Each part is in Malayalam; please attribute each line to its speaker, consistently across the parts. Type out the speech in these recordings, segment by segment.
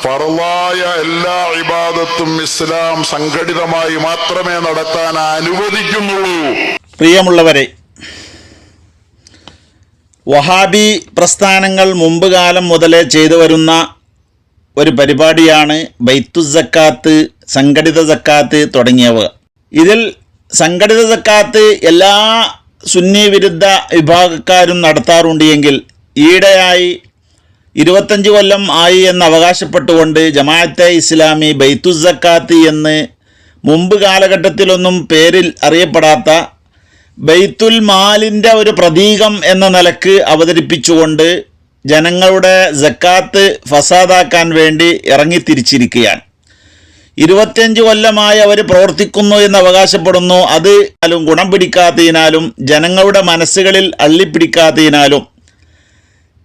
Speaker 1: ഫർളായ എല്ലാ ഇബാദത്തും ഇസ്ലാം സംഘടിതമായി മാത്രമേ നടത്താൻ അനുവദിക്കുന്നുള്ളൂ.
Speaker 2: പ്രിയമുള്ളവരെ, വഹാബി പ്രസ്ഥാനങ്ങൾ മുമ്പ് കാലം മുതലേ ചെയ്തു വരുന്ന ഒരു പരിപാടിയാണ് ബൈത്തുസ് സക്കാത്ത്, സംഘടിത സക്കാത്ത് തുടങ്ങിയവ. ഇതിൽ സംഘടിത സക്കാത്ത് എല്ലാ സുന്നി വിരുദ്ധ വിഭാഗക്കാരും നടത്താറുണ്ട് എങ്കിൽ ഈയിടെയായി 25 കൊല്ലം ആയി എന്ന് അവകാശപ്പെട്ടുകൊണ്ട് ജമാഅത്തെ ഇസ്ലാമി ബൈത്തുസ് സക്കാത്ത് എന്ന് മുമ്പ് കാലഘട്ടത്തിലൊന്നും പേരിൽ അറിയപ്പെടാത്ത ബൈത്തുൽ മാലിൻ്റെ ഒരു പ്രതീകം എന്ന നിലക്ക് അവതരിപ്പിച്ചുകൊണ്ട് ജനങ്ങളുടെ സക്കാത്ത് ഫസാദാക്കാൻ വേണ്ടി ഇറങ്ങിത്തിരിച്ചിരിക്കുകയാണ്. 25 കൊല്ലമായി അവർ പ്രവർത്തിക്കുന്നു എന്ന് അവകാശപ്പെടുന്നു. അത് ഗുണം പിടിക്കാത്തതിനാലും ജനങ്ങളുടെ മനസ്സുകളിൽ അള്ളിപ്പിടിക്കാത്തതിനാലും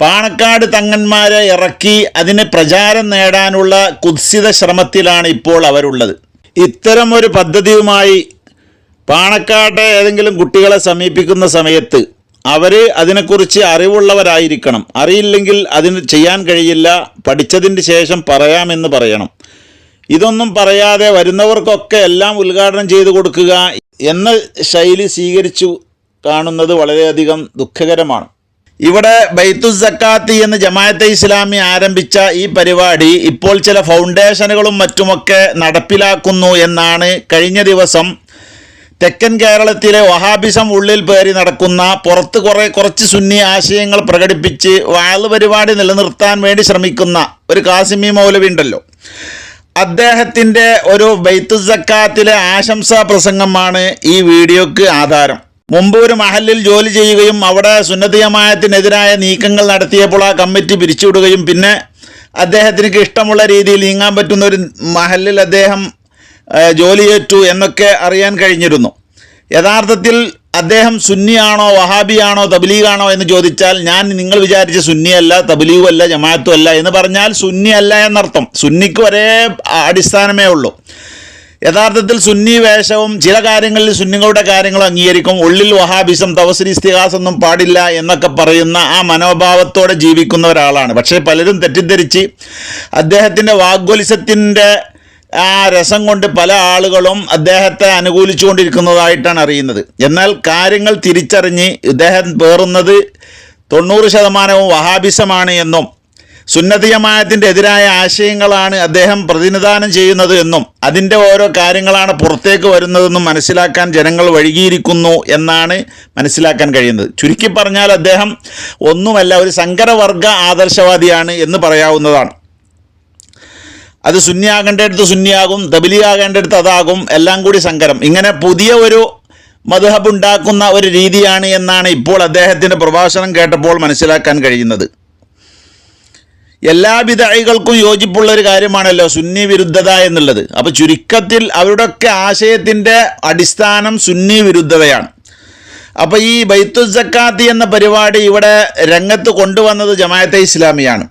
Speaker 2: പാണക്കാട് തങ്ങന്മാരെ ഇറക്കി അതിന് പ്രചാരം നേടാനുള്ള കുത്സിത ശ്രമത്തിലാണ് ഇപ്പോൾ അവരുള്ളത്. ഇത്തരം ഒരു പദ്ധതിയുമായി പാണക്കാട്ടെ ഏതെങ്കിലും കുട്ടികളെ സമീപിക്കുന്ന സമയത്ത് അവർ അതിനെക്കുറിച്ച് അറിവുള്ളവരായിരിക്കണം. അറിയില്ലെങ്കിൽ അതിന് ചെയ്യാൻ കഴിയില്ല, പഠിച്ചതിന് ശേഷം പറയാമെന്ന് പറയണം. ഇതൊന്നും പറയാതെ വരുന്നവർക്കൊക്കെ എല്ലാം ഉദ്ഘാടനം ചെയ്തു കൊടുക്കുക എന്ന ശൈലി സ്വീകരിച്ചു കാണുന്നത് വളരെയധികം ദുഃഖകരമാണ്. ഇവിടെ ബൈത്തുസ് സക്കാത്ത് എന്ന് ജമാഅത്തെ ഇസ്ലാമി ആരംഭിച്ച ഈ പരിപാടി ഇപ്പോൾ ചില ഫൗണ്ടേഷനുകളും മറ്റുമൊക്കെ നടപ്പിലാക്കുന്നു എന്നാണ് കഴിഞ്ഞ ദിവസം തെക്കൻ കേരളത്തിലെ വഹാബിസം ഉള്ളിൽ പേറി നടക്കുന്ന പുറത്ത് കുറച്ച് സുന്നി ആശയങ്ങൾ പ്രകടിപ്പിച്ച് വാള് പരിപാടി നിലനിർത്താൻ വേണ്ടി ശ്രമിക്കുന്ന ഒരു കാസിമി മൗലവി ഉണ്ടല്ലോ, അദ്ദേഹത്തിൻ്റെ ഒരു ബൈത്തുസ് സക്കാത്തിലെ ആശംസാ പ്രസംഗമാണ് ഈ വീഡിയോക്ക് ആധാരം. മുമ്പ് ഒരു മഹല്ലിൽ ജോലി ചെയ്യുകയും അവിടെ സുന്നത്ത് ജമാഅത്തിനെതിരായ നീക്കങ്ങൾ നടത്തിയപ്പോൾ ആ കമ്മിറ്റി പിരിച്ചുവിടുകയും പിന്നെ അദ്ദേഹത്തിന് ഇഷ്ടമുള്ള രീതിയിൽ നീങ്ങാൻ പറ്റുന്ന ഒരു മഹല്ലിൽ അദ്ദേഹം ജോലി ഏറ്റു എന്നൊക്കെ അറിയാൻ കഴിഞ്ഞിരുന്നു. യഥാർത്ഥത്തിൽ അദ്ദേഹം സുന്നിയാണോ വഹാബിയാണോ തബ്ലീഗാണോ എന്ന് ചോദിച്ചാൽ ഞാൻ നിങ്ങൾ വിചാരിച്ച സുന്നിയല്ല, തബ്ലീഗും അല്ല, ജമാഅത്തും അല്ല എന്ന് പറഞ്ഞാൽ സുന്നി അല്ല എന്നർത്ഥം. സുന്നിക്ക് ഒരേ അടിസ്ഥാനമേ ഉള്ളൂ. യഥാർത്ഥത്തിൽ സുന്നി വേഷവും ചില കാര്യങ്ങളിൽ സുന്നികളുടെ കാര്യങ്ങൾ അംഗീകരിക്കും, ഉള്ളിൽ വഹാബിസം തവസ്സുൽ ഇസ്തിഗാസ ഒന്നും പാടില്ല എന്നൊക്കെ പറയുന്ന ആ മനോഭാവത്തോടെ ജീവിക്കുന്ന ഒരാളാണ്. പക്ഷേ പലരും തെറ്റിദ്ധരിച്ച് അദ്ദേഹത്തിൻ്റെ വാഗ്വലിസത്തിൻ്റെ ആ രസം കൊണ്ട് പല ആളുകളും അദ്ദേഹത്തെ അനുകൂലിച്ചു കൊണ്ടിരിക്കുന്നതായിട്ടാണ് അറിയുന്നത്. എന്നാൽ കാര്യങ്ങൾ തിരിച്ചറിഞ്ഞ് ഇദ്ദേഹം പേറുന്നത് 90% വഹാബിസമാണ് എന്നും സുന്നത്ത് ജമാഅത്തിൻ്റെ എതിരായ ആശയങ്ങളാണ് അദ്ദേഹം പ്രതിനിധാനം ചെയ്യുന്നത് എന്നും അതിൻ്റെ ഓരോ കാര്യങ്ങളാണ് പുറത്തേക്ക് വരുന്നതെന്നും മനസ്സിലാക്കാൻ ജനങ്ങൾ വൈകിയിരിക്കുന്നു എന്നാണ് മനസ്സിലാക്കാൻ കഴിയുന്നത്. ചുരുക്കി പറഞ്ഞാൽ അദ്ദേഹം ഒന്നുമല്ല, ഒരു സങ്കരവർഗ ആദർശവാദിയാണ് എന്ന് പറയാവുന്നതാണ്. അത് സുന്നിയാകേണ്ടടുത്ത് സുന്നിയാകും, തബ്ലീഗാകേണ്ടടുത്ത് അതാകും, എല്ലാം കൂടി സങ്കരം. ഇങ്ങനെ പുതിയ ഒരു മദ്ഹബ് ഉണ്ടാക്കുന്ന ഒരു രീതിയാണ് എന്നാണ് ഇപ്പോൾ അദ്ദേഹത്തിൻ്റെ പ്രഭാഷണം കേട്ടപ്പോൾ മനസ്സിലാക്കാൻ കഴിയുന്നത്. എല്ലാ ബിദ്അകൾക്കും യോജിപ്പുള്ള ഒരു കാര്യമാണല്ലോ സുന്നി വിരുദ്ധത എന്നുള്ളത്. അപ്പോൾ ചുരുക്കത്തിൽ അവരുടെയൊക്കെ ആശയത്തിൻ്റെ അടിസ്ഥാനം സുന്നി വിരുദ്ധതയാണ്. അപ്പോൾ ഈ ബൈത്തുസ് സക്കാത്ത് എന്ന പരിപാടി ഇവിടെ രംഗത്ത് കൊണ്ടുവന്നത് ജമാഅത്തെ ഇസ്ലാമിയാണ്.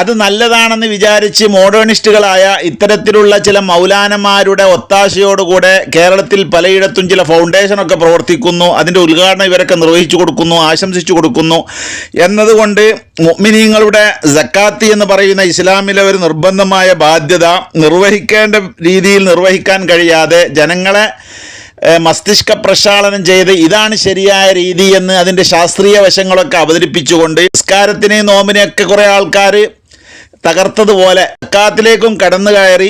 Speaker 2: അത് നല്ലതാണെന്ന് വിചാരിച്ച് മോഡേണിസ്റ്റുകളായ ഇത്തരത്തിലുള്ള ചില മൗലാനമാരുടെ ഒത്താശയോടുകൂടെ കേരളത്തിൽ പലയിടത്തും ചില ഫൗണ്ടേഷനൊക്കെ പ്രവർത്തിക്കുന്നു, അതിൻ്റെ ഉദ്ഘാടനം ഇവരൊക്കെ നിർവഹിച്ചു കൊടുക്കുന്നു, ആശംസിച്ചു കൊടുക്കുന്നു. എന്നതുകൊണ്ട് മുഅ്മിനീങ്ങളുടെ സക്കാത്ത് എന്ന് പറയുന്ന ഇസ്ലാമിലെ ഒരു നിർബന്ധമായ ബാധ്യത നിർവഹിക്കേണ്ട രീതിയിൽ നിർവഹിക്കാൻ കഴിയാതെ ജനങ്ങളെ മസ്തിഷ്ക പ്രക്ഷാളനം ചെയ്ത് ഇതാണ് ശരിയായ രീതി എന്ന് അതിൻ്റെ ശാസ്ത്രീയ വശങ്ങളൊക്കെ അവതരിപ്പിച്ചുകൊണ്ട് നിസ്കാരത്തിനെയും നോമ്പിനെയൊക്കെ കുറേ ആൾക്കാർ തകർത്തതുപോലെ സക്കാത്തിലേക്കും കടന്നു കയറി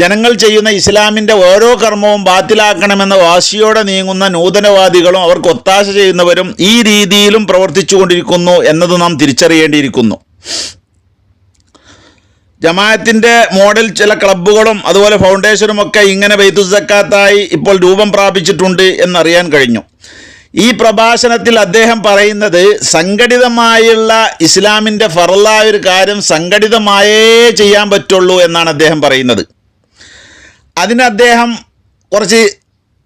Speaker 2: ജനങ്ങൾ ചെയ്യുന്ന ഇസ്ലാമിൻ്റെ ഓരോ കർമ്മവും ബാത്തിലാക്കണമെന്ന വാശിയോടെ നീങ്ങുന്ന നൂതനവാദികളും അവർക്ക് ഒത്താശ ചെയ്യുന്നവരും ഈ രീതിയിലും പ്രവർത്തിച്ചു കൊണ്ടിരിക്കുന്നു എന്നത് നാം തിരിച്ചറിയേണ്ടിയിരിക്കുന്നു. ജമാഅത്തിൻ്റെ മോഡൽ ചില ക്ലബ്ബുകളും അതുപോലെ ഫൗണ്ടേഷനുമൊക്കെ ഇങ്ങനെ ബൈത്തുസ് സക്കാത്തായി ഇപ്പോൾ രൂപം പ്രാപിച്ചിട്ടുണ്ട് എന്നറിയാൻ കഴിഞ്ഞു. ഈ പ്രഭാഷണത്തിൽ അദ്ദേഹം പറയുന്നത് സംഘടിതമായുള്ള ഇസ്ലാമിൻ്റെ ഫർളായ ഒരു കാര്യം സംഘടിതമായേ ചെയ്യാൻ പറ്റുള്ളൂ എന്നാണ് അദ്ദേഹം പറയുന്നത്. അതിന് അദ്ദേഹം കുറച്ച്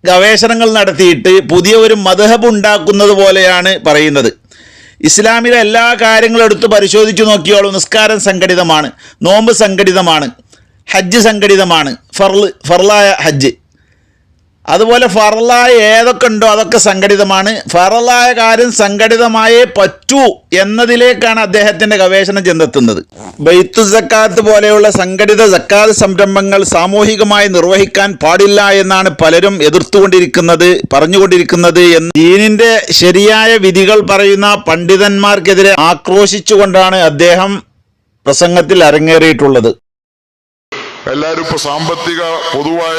Speaker 2: ഗവേഷണങ്ങൾ നടത്തിയിട്ട് പുതിയ ഒരു മദ്ഹബ് ഉണ്ടാക്കുന്നത് പോലെയാണ് പറയുന്നത്. ഇസ്ലാമിലെ എല്ലാ കാര്യങ്ങളും എടുത്ത് പരിശോധിച്ച് നോക്കിയോളൂ. നിസ്കാരം സംഘടിതമാണ്, നോമ്പ് സംഘടിതമാണ്, ഹജ്ജ് സംഘടിതമാണ്, ഫർളായ ഹജ്ജ്. അതുപോലെ ഫറലായ ഏതൊക്കെ ഉണ്ടോ അതൊക്കെ സംഘടിതമാണ്. ഫറലായ കാര്യം സംഘടിതമായേ പറ്റൂ എന്നതിലേക്കാണ് അദ്ദേഹത്തിൻ്റെ ഗവേഷണം ചെന്നെത്തുന്നത്. ബൈത്തു സക്കാത്ത് പോലെയുള്ള സംഘടിത സക്കാത്ത് സംരംഭങ്ങൾ സാമൂഹികമായി നിർവഹിക്കാൻ പാടില്ല എന്നാണ് പലരും എതിർത്തുകൊണ്ടിരിക്കുന്നത്, പറഞ്ഞുകൊണ്ടിരിക്കുന്നത് എന്ന് ദീനിൻ്റെ ശരിയായ വിധികൾ പറയുന്ന പണ്ഡിതന്മാർക്കെതിരെ ആക്രോശിച്ചുകൊണ്ടാണ് അദ്ദേഹം പ്രസംഗത്തിൽ അരങ്ങേറിയിട്ടുള്ളത്.
Speaker 1: എല്ലാവരും ഇപ്പൊ പൊതുവായ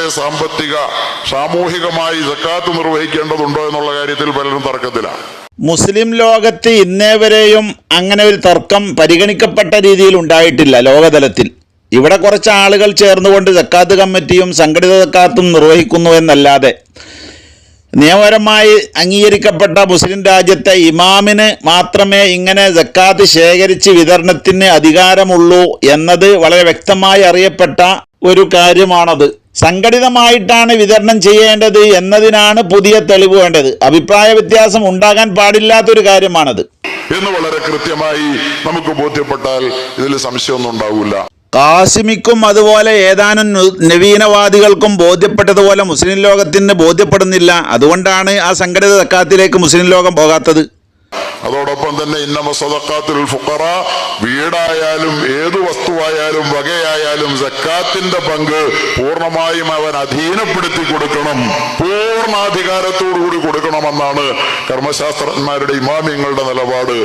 Speaker 1: സാമൂഹികമായി സക്കാത്ത് നിർവഹിക്കേണ്ടതുണ്ടോ എന്നുള്ള കാര്യത്തിൽ പലരും തർക്കത്തിലാണ്.
Speaker 2: മുസ്ലിം ലോകത്ത് ഇന്നേ വരെയും അങ്ങനെ ഒരു തർക്കം പരിഗണിക്കപ്പെട്ട രീതിയിൽ ഉണ്ടായിട്ടില്ല ലോകതലത്തിൽ. ഇവിടെ കുറച്ച് ആളുകൾ ചേർന്നുകൊണ്ട് സക്കാത്ത് കമ്മിറ്റിയും സംഘടിത സക്കാത്തും നിർവഹിക്കുന്നു എന്നല്ലാതെ നിയമപരമായി അംഗീകരിക്കപ്പെട്ട മുസ്ലിം രാജ്യത്തെ ഇമാമിന് മാത്രമേ ഇങ്ങനെ സക്കാത്ത് ശേഖരിച്ച് വിതരണത്തിന് അധികാരമുള്ളൂ എന്നത് വളരെ വ്യക്തമായി അറിയപ്പെട്ട ഒരു കാര്യമാണത്. സംഘടിതമായിട്ടാണ് വിതരണം ചെയ്യേണ്ടത് എന്നതിനാണ് പുതിയ തെളിവ് വേണ്ടത്. അഭിപ്രായ വ്യത്യാസം ഉണ്ടാകാൻ പാടില്ലാത്തൊരു കാര്യമാണത്
Speaker 1: എന്ന് വളരെ കൃത്യമായി നമുക്ക് ബോധ്യപ്പെട്ടാൽ ഇതിൽ സംശയമൊന്നും ഉണ്ടാവില്ല.
Speaker 2: കാസിമിക്കും അതുപോലെ ഏതാനും നവീനവാദികൾക്കും ബോധ്യപ്പെട്ടതുപോലെ മുസ്ലിം ലോകത്തിന് ബോധ്യപ്പെടുന്നില്ല. അതുകൊണ്ടാണ് ആ സംഘടിത സക്കാത്തിലേക്ക് മുസ്ലിം ലോകം പോകാത്തത്.
Speaker 1: അതോടൊപ്പം തന്നെ ഇന്നമ സദഖാത്തുൽ ഫുഖറ, വീടായാലും ഏതു വസ്തുവായാലും വകയായാലും സക്കാത്തിന്റെ പങ്ക് പൂർണ്ണമായും അവൻ അധീനപ്പെടുത്തി കൊടുക്കണം, പൂർണ്ണാധികാരത്തോടുകൂടി കൊടുക്കണമെന്നാണ് കർമ്മശാസ്ത്രജ്ഞന്മാരുടെ ഇമാമിങ്ങളുടെ നിലപാട്.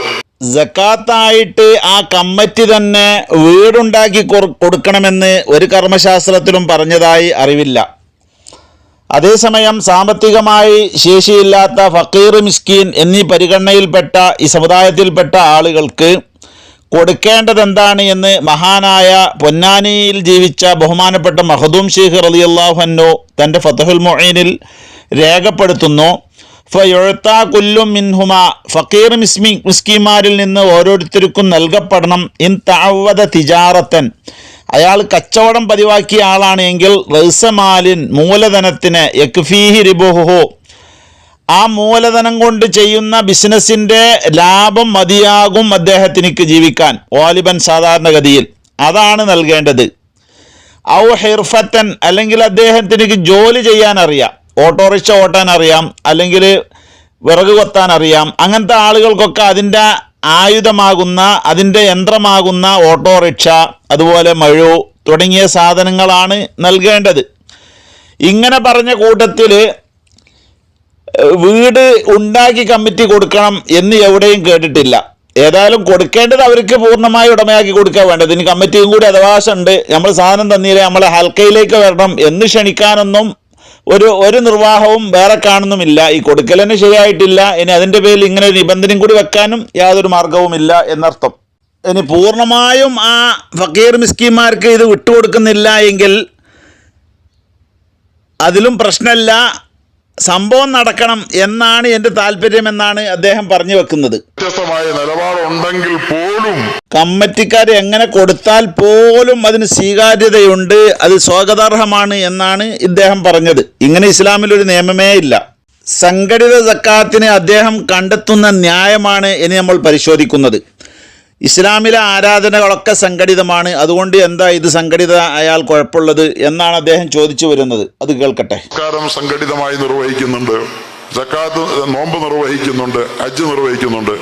Speaker 2: സക്കാത്തായിട്ട് ആ കമ്മിറ്റി തന്നെ വീടുണ്ടാക്കി കൊടുക്കണമെന്ന് ഒരു കർമ്മശാസ്ത്രത്തിലും പറഞ്ഞതായി അറിവില്ല. അതേസമയം സാമ്പത്തികമായി ശേഷിയില്ലാത്ത ഫക്കീർ, മിസ്കീൻ എന്നീ പരിഗണനയിൽപ്പെട്ട ഈ സമുദായത്തിൽപ്പെട്ട ആളുകൾക്ക് കൊടുക്കേണ്ടത് എന്താണ് എന്ന് മഹാനായ പൊന്നാനിയിൽ ജീവിച്ച ബഹുമാനപ്പെട്ട മഖദൂം ശൈഖ് റളിയല്ലാഹു അൻഹു തൻ്റെ ഫത്ഹുൽ മുഈനിൽ രേഖപ്പെടുത്തുന്നു. ഫയുഅ്താ കുല്ലു മിൻഹുമ, ഫക്കീർ മിസ്കീന്മാരിൽ നിന്ന് ഓരോരുത്തർക്കും നൽകപ്പെടണം. ഇൻ തഅവദ തിജാറത്തൻ, അയാൾ കച്ചവടം പതിവാക്കിയ ആളാണ് എങ്കിൽ റസമാലിൻ, മൂലധനത്തിന്, യക്ഫീഹി റിബുഹു, ആ മൂലധനം കൊണ്ട് ചെയ്യുന്ന ബിസിനസ്സിൻ്റെ ലാഭം മതിയാകും അദ്ദേഹത്തിനിക്ക് ജീവിക്കാൻ, വാലിബൻ സാധാരണഗതിയിൽ അതാണ് നൽകേണ്ടത്. ഔ ഹിർഫത്തൻ, അല്ലെങ്കിൽ അദ്ദേഹത്തിനിക്ക് ജോലി ചെയ്യാൻ അറിയാം, ഓട്ടോറിക്ഷ ഓട്ടാൻ അറിയാം, അല്ലെങ്കിൽ വിറക് കൊത്താൻ അറിയാം. അങ്ങനത്തെ ആളുകൾക്കൊക്കെ അതിൻ്റെ ആയുധമാകുന്ന, അതിൻ്റെ യന്ത്രമാകുന്ന ഓട്ടോറിക്ഷ, അതുപോലെ മഴു തുടങ്ങിയ സാധനങ്ങളാണ് നൽകേണ്ടത്. ഇങ്ങനെ പറഞ്ഞ കൂട്ടത്തിൽ വീട് ഉണ്ടാക്കി കമ്മിറ്റി കൊടുക്കണം എന്ന് എവിടെയും കേട്ടിട്ടില്ല. ഏതായാലും കൊടുക്കേണ്ടത് അവർക്ക് പൂർണ്ണമായി ഉടമയാക്കി കൊടുക്കുക വേണ്ടത്. ഇനി കമ്മിറ്റിയും കൂടി അവകാശമുണ്ട്, നമ്മൾ സാധനം തന്നില്ലേ നമ്മളെ ഹൽക്കയിലേക്ക് വരണം എന്ന് ക്ഷണിക്കാനൊന്നും ഒരു നിർവാഹവും വേറെ കാണുന്നുമില്ല. ഈ കൊടുക്കൽ തന്നെ ശരിയായിട്ടില്ല. ഇനി അതിൻ്റെ പേരിൽ ഇങ്ങനെ ഒരു നിബന്ധനയും കൂടി വെക്കാനും യാതൊരു മാർഗവുമില്ല എന്നർത്ഥം. ഇനി പൂർണ്ണമായും ആ ഫക്കീർ മിസ്കീന്മാർക്ക് ഇത് വിട്ടുകൊടുക്കുന്നില്ല എങ്കിൽ അതിലും പ്രശ്നമില്ല, സംഭവം നടക്കണം എന്നാണ് എൻ്റെ താല്പര്യമെന്നാണ് അദ്ദേഹം പറഞ്ഞു വെക്കുന്നത്.
Speaker 1: വ്യത്യസ്തമായ നിലപാടുണ്ടെങ്കിൽ പോലും
Speaker 2: കമ്മിറ്റിക്കാർ എങ്ങനെ കൊടുത്താൽ പോലും അതിന് സ്വീകാര്യതയുണ്ട്, അത് സ്വാഗതാർഹമാണ് എന്നാണ് ഇദ്ദേഹം പറഞ്ഞത്. ഇങ്ങനെ ഇസ്ലാമിലൊരു നിയമമേ ഇല്ല. സംഘടിത സക്കാത്തിന് അദ്ദേഹം കണ്ടെത്തുന്ന ന്യായമാണ് ഇനി നമ്മൾ പരിശോധിക്കുന്നത്. ഇസ്ലാമിലെ ആരാധനകളൊക്കെ സംഘടിതമാണ്, അതുകൊണ്ട് എന്താ ഇത് സംഘടിത അയാൾ കുഴപ്പമുള്ളത് എന്നാണ് അദ്ദേഹം ചോദിച്ചു വരുന്നത്. അത് കേൾക്കട്ടെ.
Speaker 1: നമസ്കാരം സംഘടിതമായി നിർവഹിക്കുന്നുണ്ട്, സക്കാത്ത് നോമ്പ് നിർവഹിക്കുന്നുണ്ട്, ഹജ്ജ് നിർവഹിക്കുന്നുണ്ട്.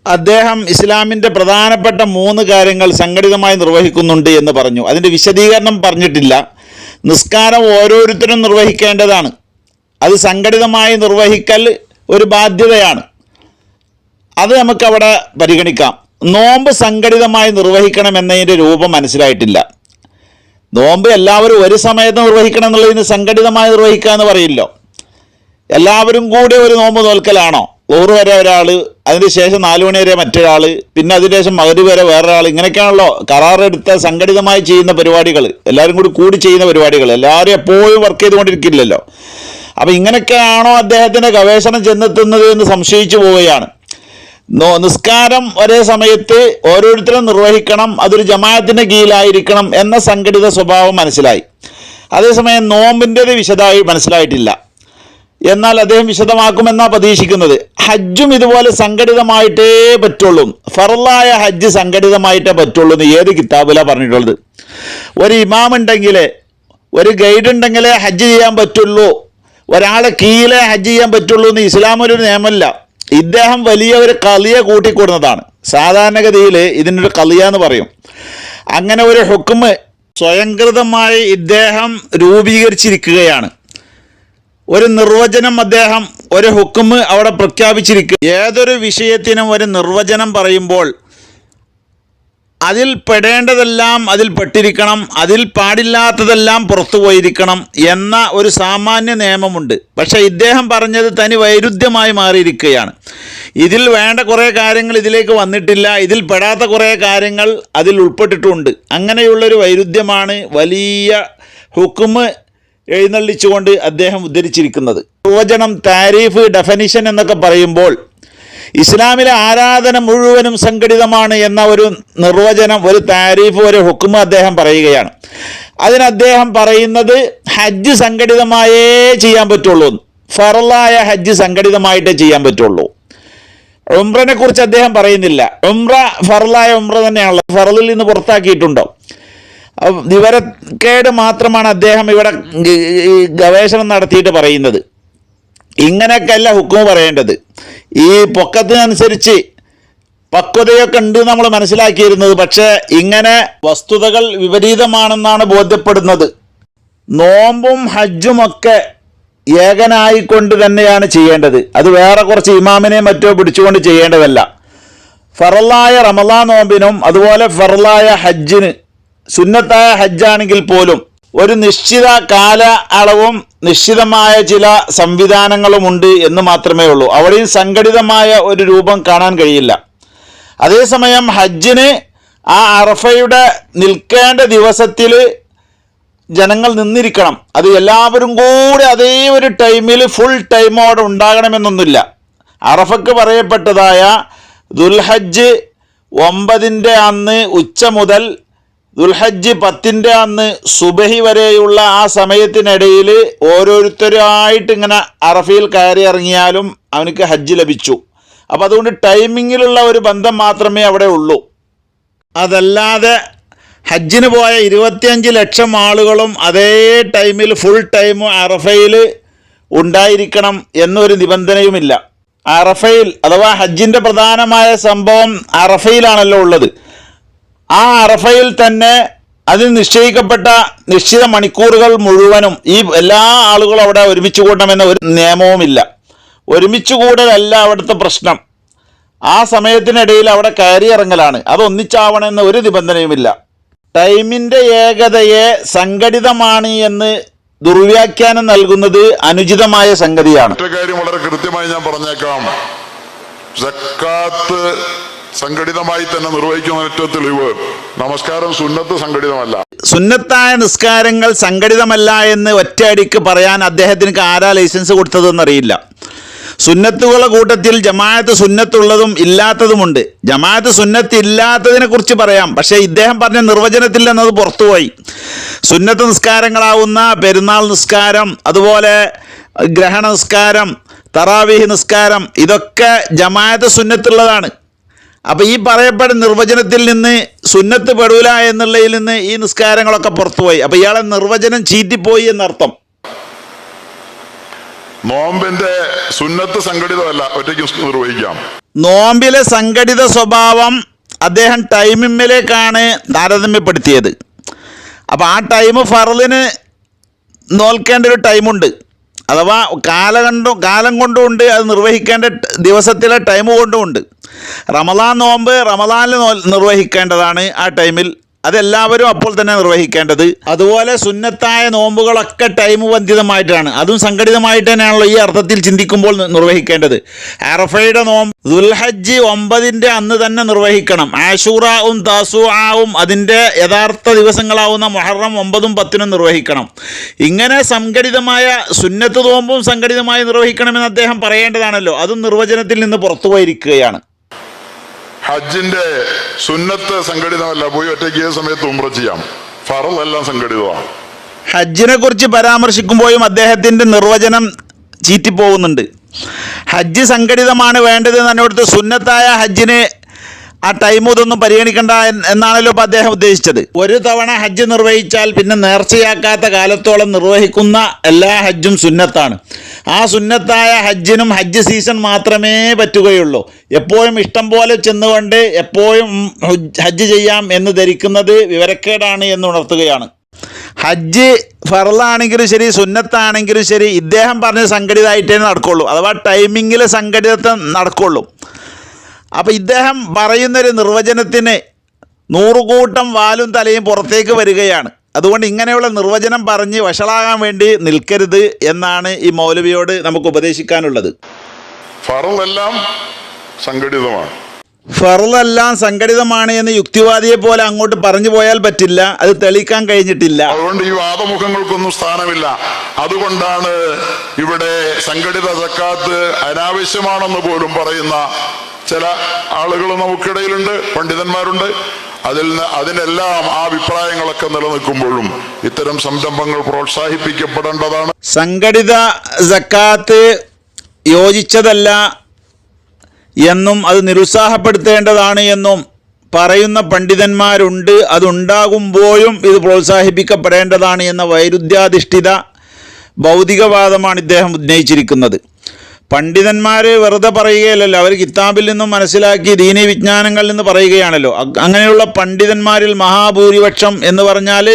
Speaker 2: അദ്ദേഹം ഇസ്ലാമിൻ്റെ പ്രധാനപ്പെട്ട 3 കാര്യങ്ങൾ സംഘടിതമായി നിർവഹിക്കുന്നുണ്ട് എന്ന് പറഞ്ഞു. അതിൻ്റെ വിശദീകരണം പറഞ്ഞിട്ടില്ല. നിസ്കാരം ഓരോരുത്തരും നിർവഹിക്കേണ്ടതാണ്, അത് സംഘടിതമായി നിർവഹിക്കൽ ഒരു ബാധ്യതയാണ്, അത് നമുക്കവിടെ പരിഗണിക്കാം. നോമ്പ് സംഘടിതമായി നിർവഹിക്കണമെന്നതിൻ്റെ രൂപം മനസ്സിലായിട്ടില്ല. നോമ്പ് എല്ലാവരും ഒരു സമയത്ത് നിർവഹിക്കണം എന്നുള്ളതിന് സംഘടിതമായി നിർവഹിക്കുക എന്ന് പറയില്ലോ. എല്ലാവരും കൂടി ഒരു നോമ്പ് നോൽക്കലാണോ? 100 വരെ ഒരാൾ, അതിന് ശേഷം 4 മണി വരെ മറ്റൊരാൾ, പിന്നെ അതിനുശേഷം മഗ്‌രിബ് വരെ വേറൊരാൾ, ഇങ്ങനെയൊക്കെയാണല്ലോ കരാറെടുത്ത സംഘടിതമായി ചെയ്യുന്ന പരിപാടികൾ, എല്ലാവരും കൂടി ചെയ്യുന്ന പരിപാടികൾ. എല്ലാവരും എപ്പോഴും വർക്ക് ചെയ്തുകൊണ്ടിരിക്കില്ലല്ലോ. അപ്പോൾ ഇങ്ങനെയൊക്കെയാണോ അദ്ദേഹത്തിൻ്റെ ഗവേഷണം ചെന്നെത്തുന്നത് എന്ന് സംശയിച്ചു പോവുകയാണ്. നിസ്കാരം ഒരേ സമയത്ത് ഓരോരുത്തരും നിർവഹിക്കണം, അതൊരു ജമാഅത്തിൻ്റെ കീഴിലായിരിക്കണം എന്ന സംഘടിത സ്വഭാവം മനസ്സിലായി. അതേസമയം നോമ്പിൻ്റേത് വിശദമായി മനസ്സിലായിട്ടില്ല. എന്നാൽ അദ്ദേഹം വിശദമാക്കുമെന്നാണ് പ്രതീക്ഷിക്കുന്നത്. ഹജ്ജും ഇതുപോലെ സംഘടിതമായിട്ടേ പറ്റുള്ളൂ, ഫർളായ ഹജ്ജ് സംഘടിതമായിട്ടേ പറ്റുള്ളൂ എന്ന് ഏത് കിതാബിലാണ് പറഞ്ഞിട്ടുള്ളത്? ഒരു ഇമാം ഉണ്ടെങ്കിലേ, ഒരു ഗൈഡ് ഉണ്ടെങ്കിലേ ഹജ്ജ് ചെയ്യാൻ പറ്റുള്ളൂ, ഒരാളെ കീഴിലെ ഹജ്ജ് ചെയ്യാൻ പറ്റുള്ളൂ എന്ന് ഇസ്ലാമിലൊരു നിയമമല്ല. ഇദ്ദേഹം വലിയ ഒരു കളിയ കൂട്ടിക്കൊടുന്നതാണ്. സാധാരണഗതിയിൽ ഇതിനൊരു കളിയ എന്ന് പറയും. അങ്ങനെ ഒരു ഹുക്മ് സ്വയംകൃതമായി ഇദ്ദേഹം രൂപീകരിച്ചിരിക്കുകയാണ്. ഒരു നിർവചനം അദ്ദേഹം ഒരു ഹുക്മ് അവിടെ പ്രഖ്യാപിച്ചിരിക്കുക. ഏതൊരു വിഷയത്തിനും ഒരു നിർവചനം പറയുമ്പോൾ അതിൽ പെടേണ്ടതെല്ലാം അതിൽ പെട്ടിരിക്കണം, അതിൽ പാടില്ലാത്തതെല്ലാം പുറത്തു പോയിരിക്കണം എന്ന ഒരു സാമാന്യ നിയമമുണ്ട്. പക്ഷേ ഇദ്ദേഹം പറഞ്ഞത് തനി വൈരുദ്ധ്യമായി മാറിയിരിക്കുകയാണ്. ഇതിൽ വേണ്ട കുറേ കാര്യങ്ങൾ ഇതിലേക്ക് വന്നിട്ടില്ല, ഇതിൽ പെടാത്ത കുറേ കാര്യങ്ങൾ അതിൽ ഉൾപ്പെട്ടിട്ടുമുണ്ട്. അങ്ങനെയുള്ളൊരു വൈരുദ്ധ്യമാണ് വലിയ ഹുക്മ് എഴുന്നള്ളിച്ചുകൊണ്ട് അദ്ദേഹം ഉദ്ധരിച്ചിരിക്കുന്നത്. നിർവചനം, താരീഫ്, ഡെഫനിഷൻ എന്നൊക്കെ പറയുമ്പോൾ ഇസ്ലാമിലെ ആരാധന മുഴുവനും സംഘടിതമാണ് എന്ന ഒരു നിർവചനം, ഒരു താരീഫ്, ഒരു ഹുക്മ അദ്ദേഹം പറയുകയാണ്. അതിന് അദ്ദേഹം പറയുന്നത് ഹജ്ജ് സംഘടിതമായേ ചെയ്യാൻ പറ്റുള്ളൂ, ഫറലായ ഹജ്ജ് സംഘടിതമായിട്ടേ ചെയ്യാൻ പറ്റുള്ളൂ. ഉംറനെ കുറിച്ച് അദ്ദേഹം പറയുന്നില്ല. ഉംറ ഫറലായ ഉംറ തന്നെയാണല്ലോ, ഫറലിൽ നിന്ന് പുറത്താക്കിയിട്ടുണ്ടോ? വിവരക്കേട് മാത്രമാണ് അദ്ദേഹം ഇവിടെ ഗവേഷണം നടത്തിയിട്ട് പറയുന്നത്. ഇങ്ങനെയൊക്കെയല്ല ഹുക്മ പറയേണ്ടത്. ഈ പൊക്കത്തിനനുസരിച്ച് പക്വതയൊക്കെ ഉണ്ട് നമ്മൾ മനസ്സിലാക്കിയിരുന്നത്. പക്ഷേ ഇങ്ങനെ വസ്തുതകൾ വിപരീതമാണെന്നാണ് ബോധ്യപ്പെടുന്നത്. നോമ്പും ഹജ്ജുമൊക്കെ ഏകനായിക്കൊണ്ട് തന്നെയാണ് ചെയ്യേണ്ടത്. അത് വേറെ കുറച്ച് ഇമാമിനെ മറ്റോ പിടിച്ചുകൊണ്ട് ചെയ്യേണ്ടതല്ല. ഫറലായ റമളാൻ നോമ്പിനും അതുപോലെ ഫറലായ ഹജ്ജിന്, സുന്നത്തായ ഹജ്ജാണെങ്കിൽ പോലും ഒരു നിശ്ചിത കാല അളവും നിശ്ചിതമായ ചില സംവിധാനങ്ങളുമുണ്ട് എന്ന് മാത്രമേ ഉള്ളൂ. അവിടെയും സംഘടിതമായ ഒരു രൂപം കാണാൻ കഴിയില്ല. അതേസമയം ഹജ്ജിന് ആ അറഫയുടെ നിൽക്കേണ്ട ദിവസത്തിൽ ജനങ്ങൾ നിന്നിരിക്കണം. അത് എല്ലാവരും കൂടെ അതേ ഒരു ടൈമിൽ ഫുൾ ടൈമോടെ ഉണ്ടാകണമെന്നൊന്നുമില്ല. അറഫക്ക് പറയപ്പെട്ടതായ ദുൽഹജ്ജ് 9 അന്ന് ഉച്ച മുതൽ ദുൽഹജ്ജ് 10 അന്ന് സുബഹി വരെയുള്ള ആ സമയത്തിനിടയിൽ ഓരോരുത്തരായിട്ട് ഇങ്ങനെ അറഫയിൽ കയറി ഇറങ്ങിയാലും അവനക്ക് ഹജ്ജ് ലഭിച്ചു. അപ്പോൾ അതുകൊണ്ട് ടൈമിങ്ങിലുള്ള ഒരു ബന്ധം മാത്രമേ അവിടെ ഉള്ളൂ. അതല്ലാതെ ഹജ്ജിന് പോയ 25 ലക്ഷം ആളുകളും അതേ ടൈമിൽ ഫുൾ ടൈം അറഫയിൽ ഉണ്ടായിരിക്കണം എന്നൊരു നിബന്ധനയുമില്ല. അറഫയിൽ അഥവാ ഹജ്ജിൻ്റെ പ്രധാനമായ സംഭവം അറഫയിലാണല്ലോ ഉള്ളത്. ആ അറഫയിൽ തന്നെ അതിന് നിശ്ചയിക്കപ്പെട്ട നിശ്ചിത മണിക്കൂറുകൾ മുഴുവനും ഈ എല്ലാ ആളുകളും അവിടെ ഒരുമിച്ച് കൂടണമെന്ന ഒരു നിയമവുമില്ല. ഒരുമിച്ച് കൂടലല്ല അവിടുത്തെ പ്രശ്നം. ആ സമയത്തിനിടയിൽ അവിടെ കയറി ഇറങ്ങലാണ്. അത് ഒന്നിച്ചാവണമെന്ന ഒരു നിബന്ധനയുമില്ല. ടൈമിൻ്റെ ഏകതയെ സംഘടിതമാണ് എന്ന് ദുർവ്യാഖ്യാനം നൽകുന്നത് അനുചിതമായ സംഗതിയാണ്.
Speaker 1: മറ്റൊരു കാര്യം വളരെ കൃത്യമായി ഞാൻ പറഞ്ഞേക്കാം. സക്കാത്ത് സംഘടിതമായി തന്നെ നിർവഹിക്കുന്ന ഏറ്റവും തെളിവ് നമസ്കാരം സുന്നത്ത് സംഘടിതമല്ല.
Speaker 2: സുന്നത്തായ നിസ്കാരങ്ങൾ സംഘടിതമല്ല എന്ന് ഒറ്റയടിക്ക് പറയാൻ അദ്ദേഹത്തിന് ആരാ ലൈസൻസ് കൊടുത്തതെന്നറിയില്ല. സുന്നത്തുകളുടെ കൂട്ടത്തിൽ ജമാഅത്ത് സുന്നത്തുള്ളതും ഇല്ലാത്തതുമുണ്ട്. ജമാഅത്ത് സുന്നത്ത് ഇല്ലാത്തതിനെ കുറിച്ച് പറയാം, പക്ഷേ ഇദ്ദേഹം പറഞ്ഞ നിർവചനത്തിൽ എന്നത് പുറത്തുപോയി. സുന്നത്ത് നിസ്കാരങ്ങളാവുന്ന പെരുന്നാൾ നിസ്കാരം, അതുപോലെ ഗ്രഹണ നിസ്കാരം, തറാവീഹ് നിസ്കാരം, ഇതൊക്കെ ജമാഅത്ത് സുന്നത്തുള്ളതാണ്. അപ്പോൾ ഈ പറയപ്പെടുന്ന നിർവചനത്തിൽ നിന്ന് സുന്നത്ത് പെടൂല എന്നുള്ളതിൽ നിന്ന് ഈ നിസ്കാരങ്ങളൊക്കെ പുറത്തുപോയി. അപ്പോൾ ഇയാളെ നിർവചനം ചീറ്റിപ്പോയി എന്നർത്ഥം.
Speaker 1: നോമ്പിന്റെ സുന്നത്ത് സംഘടിതമല്ല, ഒറ്റയ്ക്ക് നിർവഹിക്കാം.
Speaker 2: നോമ്പിലെ സംഘടിത സ്വഭാവം അദ്ദേഹം ടൈമിലേക്കാണ് താരതമ്യപ്പെടുത്തിയത്. അപ്പോൾ ആ ടൈം ഫറലിന് നോൽക്കേണ്ട ഒരു ടൈമുണ്ട്, അഥവാ കാലം കൊണ്ടുമുണ്ട്, അത് നിർവഹിക്കേണ്ട ദിവസത്തിലെ ടൈം കൊണ്ടുമുണ്ട്. റമളാൻ നോമ്പ് റമളാനിൽ നിർവഹിക്കേണ്ടതാണ് ആ ടൈമിൽ, അതെല്ലാവരും അപ്പോൾ തന്നെ നിർവഹിക്കേണ്ടത്. അതുപോലെ സുന്നത്തായ നോമ്പുകളൊക്കെ ടൈം ബന്ധിതമായിട്ടാണ്, അതും സംഘടിതമായിട്ട് തന്നെയാണല്ലോ ഈ അർത്ഥത്തിൽ ചിന്തിക്കുമ്പോൾ നിർവഹിക്കേണ്ടത്. അറഫയുടെ നോമ്പ് ദുൽഹജ്ജ് 9 അന്ന് തന്നെ നിർവഹിക്കണം. ആശൂറാവും താസൂആവും അതിൻ്റെ യഥാർത്ഥ ദിവസങ്ങളാവുന്ന മുഹറം 9ഉം 10ഉം നിർവഹിക്കണം. ഇങ്ങനെ സംഘടിതമായ സുന്നത്ത് നോമ്പും സംഘടിതമായി നിർവഹിക്കണമെന്ന് അദ്ദേഹം പറയേണ്ടതാണല്ലോ. അതും നിർവചനത്തിൽ നിന്ന് പുറത്തുപോയിരിക്കുകയാണ്.
Speaker 1: ഹജ്ജിന്റെ സുന്നത്ത് സംഘടിതമല്ല, പോയി ഒറ്റയ്ക്ക് ഏത് സമയത്ത് ഉംറ ചെയ്യാം. ഫറൽ എല്ലാം സംഘടിതമാണ്.
Speaker 2: ഹജ്ജിനെ കുറിച്ച് പരാമർശിക്കുമ്പോഴും അദ്ദേഹത്തിൻ്റെ നിർവചനം ചീറ്റിപ്പോകുന്നുണ്ട്. ഹജ്ജ് സംഘടിതമാണ് വേണ്ടത് എന്നോടത്ത് സുന്നത്തായ ഹജ്ജിന് ആ ടൈം ഇതൊന്നും പരിഗണിക്കേണ്ട എന്നാണല്ലോ ഇപ്പം അദ്ദേഹം ഉദ്ദേശിച്ചത്. ഒരു തവണ ഹജ്ജ് നിർവഹിച്ചാൽ പിന്നെ നേർച്ചയാക്കാത്ത കാലത്തോളം നിർവഹിക്കുന്ന എല്ലാ ഹജ്ജും സുന്നത്താണ്. ആ സുന്നത്തായ ഹജ്ജിനും ഹജ്ജ് സീസൺ മാത്രമേ പറ്റുകയുള്ളൂ. എപ്പോഴും ഇഷ്ടം പോലെ ചെന്നുകൊണ്ട് എപ്പോഴും ഹജ്ജ് ചെയ്യാം എന്ന് ധരിക്കുന്നത് വിവരക്കേടാണ് എന്ന് ഉണർത്തുകയാണ്. ഹജ്ജ് ഫർളാണെങ്കിലും ശരി സുന്നത്താണെങ്കിലും ശരി ഇദ്ദേഹം പറഞ്ഞ സംഘടിതമായിട്ടേ നടക്കുള്ളൂ, അഥവാ ടൈമിങ്ങിൽ സംഘടിതത്വം നടക്കുള്ളൂ. അപ്പോൾ ഇദ്ദേഹം പറയുന്നൊരു നിർവചനത്തിന് 100 കൂട്ടം വാലും തലയും പുറത്തേക്ക് വരികയാണ്. അതുകൊണ്ട് ഇങ്ങനെയുള്ള നിർവചനം പറഞ്ഞ് വഷളാകാൻ വേണ്ടി നിൽക്കരുത് എന്നാണ് ഈ മൗലവിയോട് നമുക്ക് ഉപദേശിക്കാനുള്ളത്.
Speaker 1: ഫറളെല്ലാം സംഘടിതമാണ്.
Speaker 2: ഫറളെല്ലാം സംഘടിതമാണ് എന്ന് യുക്തിവാദിയെ പോലെ അങ്ങോട്ട് പറഞ്ഞു പോയാൽ പറ്റില്ല, അത് തെളിയിക്കാൻ കഴിഞ്ഞിട്ടില്ല.
Speaker 1: അതുകൊണ്ട് ഈ വാദമുഖങ്ങൾക്കൊന്നും സ്ഥാനമില്ല. അതുകൊണ്ടാണ് ഇവിടെ സംഘടിത സക്കാത്ത് അനാവശ്യമാണെന്ന് പോലും പറയുന്ന ചില ആളുകൾ നമുക്കിടയിലുണ്ട്, പണ്ഡിതന്മാരുണ്ട്. അതിനെല്ലാം ആ അഭിപ്രായങ്ങളൊക്കെ നിലനിൽക്കുമ്പോഴും ഇത്തരം സംരംഭങ്ങൾ പ്രോത്സാഹിപ്പിക്കപ്പെടേണ്ടതാണ്.
Speaker 2: സംഘടിത സക്കാത്ത് യോജിച്ചതല്ല എന്നും അത് നിരുത്സാഹപ്പെടുത്തേണ്ടതാണ് എന്നും പറയുന്ന പണ്ഡിതന്മാരുണ്ട്. അതുണ്ടാകുമ്പോഴും ഇത് പ്രോത്സാഹിപ്പിക്കപ്പെടേണ്ടതാണ് എന്ന വൈരുദ്ധ്യാധിഷ്ഠിത ഭൗതികവാദമാണ് ഇദ്ദേഹം ഉന്നയിച്ചിരിക്കുന്നത്. പണ്ഡിതന്മാർ വെറുതെ പറയുകയല്ലല്ലോ, അവർ കിതാബിൽ നിന്നും മനസ്സിലാക്കി ദീനീ വിജ്ഞാനങ്ങളിൽ നിന്ന് പറയുകയാണല്ലോ. അങ്ങനെയുള്ള പണ്ഡിതന്മാരിൽ മഹാഭൂരിപക്ഷം എന്ന് പറഞ്ഞാൽ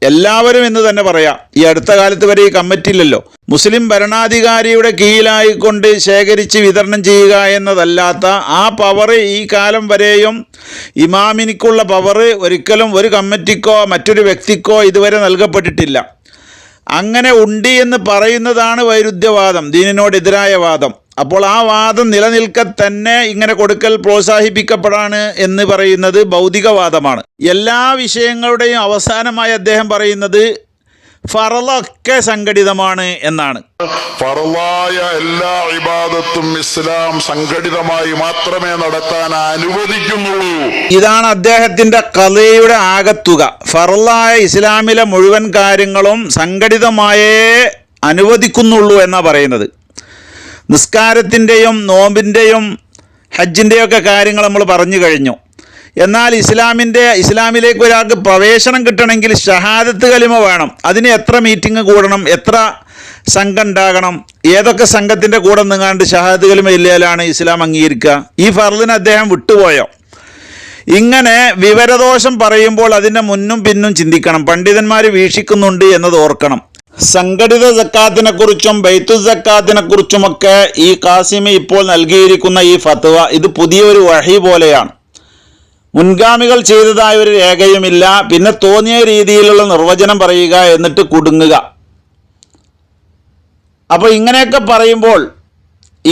Speaker 2: എല്ലാവരും എന്ന് തന്നെ പറയാം. ഈ അടുത്ത കാലത്ത് വരെ ഈ കമ്മിറ്റിയില്ലല്ലോ. മുസ്ലിം ഭരണാധികാരിയുടെ കീഴിലായിക്കൊണ്ട് ശേഖരിച്ച് വിതരണം ചെയ്യുക എന്നതല്ലാത്ത ആ പവർ ഈ കാലം വരെയും ഇമാമിനിക്കുള്ള പവർ ഒരിക്കലും ഒരു കമ്മിറ്റിക്കോ മറ്റൊരു വ്യക്തിക്കോ ഇതുവരെ നൽകപ്പെട്ടിട്ടില്ല. അങ്ങനെ ഉണ്ട് എന്ന് പറയുന്നതാണ് വൈരുദ്ധ്യവാദം, ദീനിനോടെതിരായ വാദം. അപ്പോൾ ആ വാദം നിലനിൽക്കെ തന്നെ ഇങ്ങനെ കൊടുക്കൽ പ്രോത്സാഹിപ്പിക്കപ്പെടാണ് എന്ന് പറയുന്നത് ഭൗതികവാദമാണ്. എല്ലാ വിഷയങ്ങളുടെയും അവസാനമായി അദ്ദേഹം പറയുന്നത് ഫറളൊക്കെ സംഘടിതമാണ് എന്നാണ്.
Speaker 1: ഫറളായ എല്ലാ ഇബാദത്തും ഇസ്ലാം സംഘടിതമായി മാത്രമേ നടത്താൻ അനുവദിക്കുന്നുള്ളൂ.
Speaker 2: ഇതാണ് അദ്ദേഹത്തിന്റെ ഖളയുടെ ആകത്തുക. ഫറളായ ഇസ്ലാമിലെ മുഴുവൻ കാര്യങ്ങളും സംഘടിതമായേ അനുവദിക്കുന്നുള്ളൂ എന്നാണ് പറയുന്നത്. നിസ്കാരത്തിൻ്റെയും നോമ്പിൻ്റെയും ഹജ്ജിൻ്റെയും ഒക്കെ കാര്യങ്ങൾ നമ്മൾ പറഞ്ഞു കഴിഞ്ഞു. എന്നാൽ ഇസ്ലാമിലേക്ക് ഒരാൾക്ക് പ്രവേശനം കിട്ടണമെങ്കിൽ ഷഹാദത്ത് കലിമ വേണം. അതിന് എത്ര മീറ്റിംഗ് കൂടണം, എത്ര സംഘം ഉണ്ടാകണം, ഏതൊക്കെ സംഘത്തിൻ്റെ കൂടെ നിന്നാണ്ട് ഷഹാദത്ത് കലിമ ഇല്ലാലാണ് ഇസ്ലാം അംഗീകരിക്കുക? ഈ ഫർളിന് അദ്ദേഹം വിട്ടുപോയോ? ഇങ്ങനെ വിവരദോഷം പറയുമ്പോൾ അതിൻ്റെ മുന്നും പിന്നും ചിന്തിക്കണം. പണ്ഡിതന്മാർ വീക്ഷിക്കുന്നുണ്ട് എന്നത് ഓർക്കണം. സംഘടിത സക്കാത്തിനെക്കുറിച്ചും ബൈത്തു സക്കാത്തിനെക്കുറിച്ചുമൊക്കെ ഈ കാസിമി ഇപ്പോൾ നൽകിയിരിക്കുന്ന ഈ ഫത്വ ഇത് പുതിയൊരു വഹി പോലെയാണ്. മുൻഗാമികൾ ചെയ്തതായ ഒരു രേഖയുമില്ല. പിന്നെ തോന്നിയ രീതിയിലുള്ള നിർവചനം പറയുക, എന്നിട്ട് കുടുങ്ങുക. അപ്പോൾ ഇങ്ങനെയൊക്കെ പറയുമ്പോൾ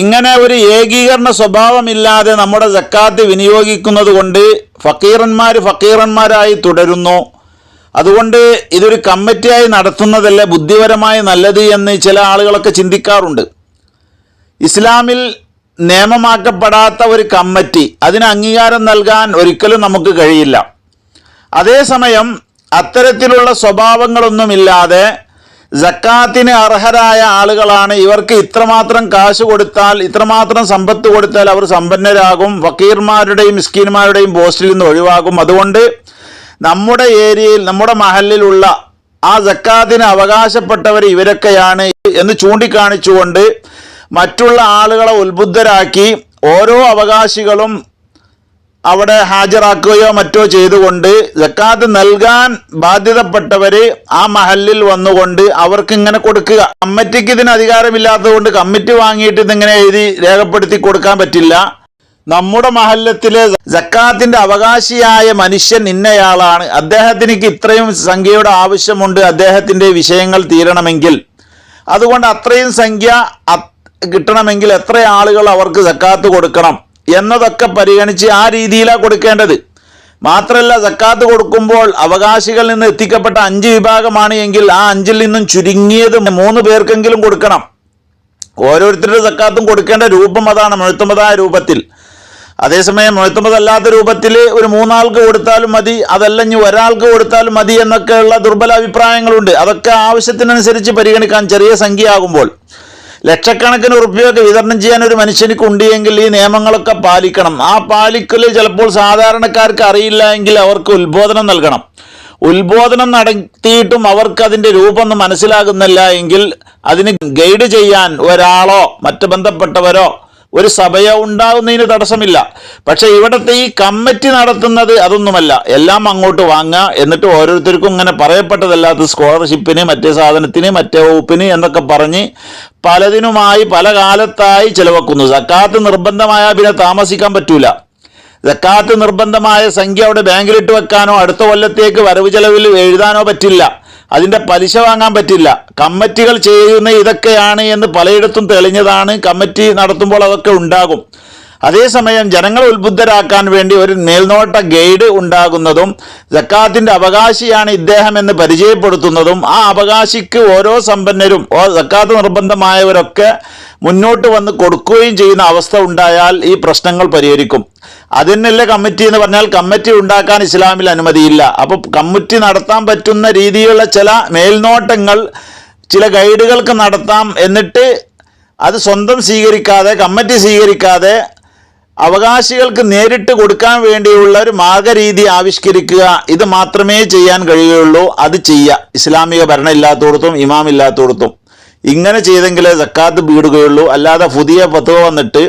Speaker 2: ഇങ്ങനെ ഒരു ഏകീകരണ സ്വഭാവമില്ലാതെ നമ്മുടെ സക്കാത്ത് വിനിയോഗിക്കുന്നത് കൊണ്ട് ഫക്കീറന്മാരായി തുടരുന്നു. അതുകൊണ്ട് ഇതൊരു കമ്മിറ്റിയായി നടത്തുന്നതല്ലേ ബുദ്ധിപരമായി നല്ലത് എന്ന് ചില ആളുകളൊക്കെ ചിന്തിക്കാറുണ്ട്. ഇസ്ലാമിൽ നിയമമാക്കപ്പെടാത്ത ഒരു കമ്മിറ്റി, അതിന് അംഗീകാരം നൽകാൻ ഒരിക്കലും നമുക്ക് കഴിയില്ല. അതേസമയം അത്തരത്തിലുള്ള സ്വഭാവങ്ങളൊന്നുമില്ലാതെ സക്കാത്തിന് അർഹരായ ആളുകളാണ്, ഇവർക്ക് ഇത്രമാത്രം കാശ് കൊടുത്താൽ, ഇത്രമാത്രം സമ്പത്ത് കൊടുത്താൽ അവർ സമ്പന്നരാകും, ഫക്കീർമാരുടെയും മിസ്കീന്മാരുടെയും പോസ്റ്റിൽ നിന്ന് ഒഴിവാകും. അതുകൊണ്ട് നമ്മുടെ ഏരിയയിൽ, നമ്മുടെ മഹലിലുള്ള ആ സക്കാത്തിന് അവകാശപ്പെട്ടവർ ഇവരൊക്കെയാണ് എന്ന് ചൂണ്ടിക്കാണിച്ചുകൊണ്ട് മറ്റുള്ള ആളുകളെ ഉത്ബുദ്ധരാക്കി ഓരോ അവകാശികളും അവിടെ ഹാജരാക്കുകയോ മറ്റോ ചെയ്തുകൊണ്ട് സക്കാത്ത് നൽകാൻ ബാധ്യതപ്പെട്ടവർ ആ മഹലിൽ വന്നുകൊണ്ട് അവർക്ക് ഇങ്ങനെ കൊടുക്കുക. കമ്മിറ്റിക്ക് ഇതിന് അധികാരമില്ലാത്തതുകൊണ്ട് കമ്മിറ്റി വാങ്ങിയിട്ട് ഇതിങ്ങനെ എഴുതി രേഖപ്പെടുത്തി കൊടുക്കാൻ പറ്റില്ല. നമ്മുടെ മഹല്ലത്തിലെ സക്കാത്തിന്റെ അവകാശിയായ മനുഷ്യൻ ഇന്നയാളാണ്, അദ്ദേഹത്തിന് ഇത്രയും സംഖ്യയുടെ ആവശ്യമുണ്ട് അദ്ദേഹത്തിന്റെ വിഷയങ്ങൾ തീരണമെങ്കിൽ, അതുകൊണ്ട് അത്രയും സംഖ്യ കിട്ടണമെങ്കിൽ എത്ര ആളുകൾ അവർക്ക് സക്കാത്ത് കൊടുക്കണം എന്നതൊക്കെ പരിഗണിച്ച് ആ രീതിയിലാണ് കൊടുക്കേണ്ടത്. മാത്രമല്ല സക്കാത്ത് കൊടുക്കുമ്പോൾ അവകാശികളിൽ നിന്ന് എത്തിക്കപ്പെട്ട 5 വിഭാഗമാണ് എങ്കിൽ ആ 5-ൽ നിന്നും ചുരുങ്ങിയത് 3 പേർക്കെങ്കിലും കൊടുക്കണം. ഓരോരുത്തരുടെ സക്കാത്തും കൊടുക്കേണ്ട രൂപം അതാണ്, മുഴത്തമതായ രൂപത്തിൽ. അതേസമയം മുഴത്തമതല്ലാത്ത രൂപത്തിൽ ഒരു 3 ആൾക്ക് കൊടുത്താലും മതി, അതല്ല ഇനി ഒരാൾക്ക് കൊടുത്താലും മതി എന്നൊക്കെയുള്ള ദുർബല അഭിപ്രായങ്ങളുണ്ട്. അതൊക്കെ ആവശ്യത്തിനനുസരിച്ച് പരിഗണിക്കാൻ ചെറിയ സംഖ്യ ആകുമ്പോൾ. ലക്ഷക്കണക്കിന് ഉറുപ്പികയൊക്കെ വിതരണം ചെയ്യാൻ ഒരു മനുഷ്യനിക്ക് ഉണ്ടെങ്കിൽ ഈ നിയമങ്ങളൊക്കെ പാലിക്കണം. ആ പാലിക്കൽ ചിലപ്പോൾ സാധാരണക്കാർക്ക് അറിയില്ല എങ്കിൽ അവർക്ക് ഉത്ബോധനം നൽകണം. ഉത്ബോധനം നടത്തിയിട്ടും അവർക്ക് അതിൻ്റെ രൂപമൊന്നും മനസ്സിലാകുന്നില്ല എങ്കിൽ അതിന് ഗൈഡ് ചെയ്യാൻ ഒരാളോ മറ്റ് ബന്ധപ്പെട്ടവരോ ഒരു സഭയോ ഉണ്ടാകുന്നതിന് തടസ്സമില്ല. പക്ഷെ ഇവിടുത്തെ ഈ കമ്മിറ്റി നടത്തുന്നത് അതൊന്നുമല്ല. എല്ലാം അങ്ങോട്ട് വാങ്ങുക, എന്നിട്ട് ഓരോരുത്തർക്കും ഇങ്ങനെ പറയപ്പെട്ടതല്ലാത്ത സ്കോളർഷിപ്പിന്, മറ്റേ സാധനത്തിന്, മറ്റേ വകുപ്പിന് എന്നൊക്കെ പറഞ്ഞ് പലതിനുമായി പല കാലത്തായി ചിലവാക്കുന്നു. സക്കാത്ത് നിർബന്ധമായാൽ പിന്നെ താമസിക്കാൻ പറ്റൂല. സക്കാത്ത് നിർബന്ധമായ സംഖ്യ അവിടെ ബാങ്കിലിട്ട് വെക്കാനോ അടുത്ത കൊല്ലത്തേക്ക് വരവ് ചെലവിൽ എഴുതാനോ പറ്റില്ല. അതിൻ്റെ പലിശ വാങ്ങാൻ പറ്റില്ല. കമ്മിറ്റികൾ ചെയ്യുന്ന ഇതൊക്കെയാണ് എന്ന് പലയിടത്തും തെളിഞ്ഞതാണ്. കമ്മിറ്റി നടത്തുമ്പോൾ അതൊക്കെ ഉണ്ടാകും. അതേസമയം ജനങ്ങളെ ഉത്ബുദ്ധരാക്കാൻ വേണ്ടി ഒരു മേൽനോട്ട ഗൈഡ് ഉണ്ടാകുന്നതും സക്കാത്തിൻ്റെ അവകാശിയാണ് ഇദ്ദേഹം എന്ന് പരിചയപ്പെടുത്തുന്നതും ആ അവകാശിക്ക് ഓരോ സമ്പന്നരും സക്കാത്ത് നിർബന്ധമായവരൊക്കെ മുന്നോട്ട് വന്ന് കൊടുക്കുകയും ചെയ്യുന്ന അവസ്ഥ ഉണ്ടായാൽ ഈ പ്രശ്നങ്ങൾ പരിഹരിക്കും. അതിനല്ലേ കമ്മിറ്റി എന്ന് പറഞ്ഞാൽ. കമ്മിറ്റി ഉണ്ടാക്കാൻ ഇസ്ലാമിൽ അനുമതിയില്ല. അപ്പോൾ കമ്മിറ്റി നടത്താൻ പറ്റുന്ന രീതിയിലുള്ള ചില മേൽനോട്ടങ്ങൾ ചില ഗൈഡുകൾക്ക് നടത്താം. എന്നിട്ട് അത് സ്വന്തം സ്വീകരിക്കാതെ, കമ്മിറ്റി സ്വീകരിക്കാതെ അവകാശികൾക്ക് നേരിട്ട് കൊടുക്കാൻ വേണ്ടിയുള്ള ഒരു മാർഗരീതി ആവിഷ്കരിക്കുക. ഇത് മാത്രമേ ചെയ്യാൻ കഴിയുകയുള്ളൂ. അത് ചെയ്യുക. ഇസ്ലാമിക ഭരണം ഇല്ലാത്തടത്തും ഇമാം ഇല്ലാത്തടത്തും ഇങ്ങനെ ചെയ്തെങ്കിലേ സക്കാത്ത് വീടുകയുള്ളൂ. അല്ലാതെ പുതിയ ഫത്വ വന്നിട്ട്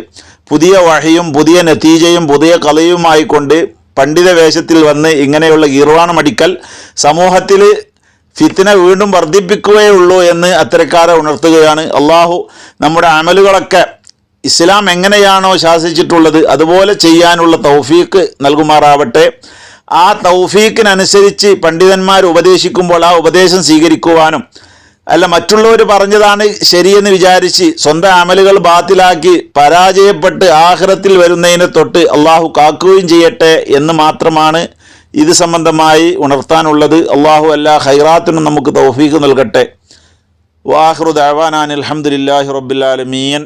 Speaker 2: പുതിയ വഹിയും പുതിയ നതീജയും പുതിയ കളയുമായിക്കൊണ്ട് പണ്ഡിത വേഷത്തിൽ വന്ന് ഇങ്ങനെയുള്ള ഗീർവാണം അടിക്കൽ സമൂഹത്തിൽ ഫിത്ന വീണ്ടും വർദ്ധിപ്പിക്കുകയുള്ളൂ എന്ന് അത്തരക്കാരെ ഉണർത്തുകയാണ്. അള്ളാഹു നമ്മുടെ അമലുകളൊക്കെ ഇസ്ലാം എങ്ങനെയാണോ ശാസിച്ചിട്ടുള്ളത് അതുപോലെ ചെയ്യാനുള്ള തൗഫീക്ക് നൽകുമാറാവട്ടെ. ആ തൗഫീക്കിനനുസരിച്ച് പണ്ഡിതന്മാർ ഉപദേശിക്കുമ്പോൾ ആ ഉപദേശം സ്വീകരിക്കുവാനും, അല്ല മറ്റുള്ളവർ പറഞ്ഞതാണ് ശരിയെന്ന് വിചാരിച്ച് സ്വന്തം അമലുകൾ ബാത്തിലാക്കി പരാജയപ്പെട്ട് ആഖിറത്തിൽ വരുന്നതിനെ തൊട്ട് അള്ളാഹു കാക്കുകയും ചെയ്യട്ടെ എന്ന് മാത്രമാണ് ഇത് സംബന്ധമായി ഉണർത്താനുള്ളത്. അള്ളാഹു എല്ലാ ഖൈറാത്തിനും നമുക്ക് തൗഫീക്ക് നൽകട്ടെ. വാഖിറു ദഅവാനാ അൽഹംദുലില്ലാഹി റബ്ബിൽ ആലമീൻ.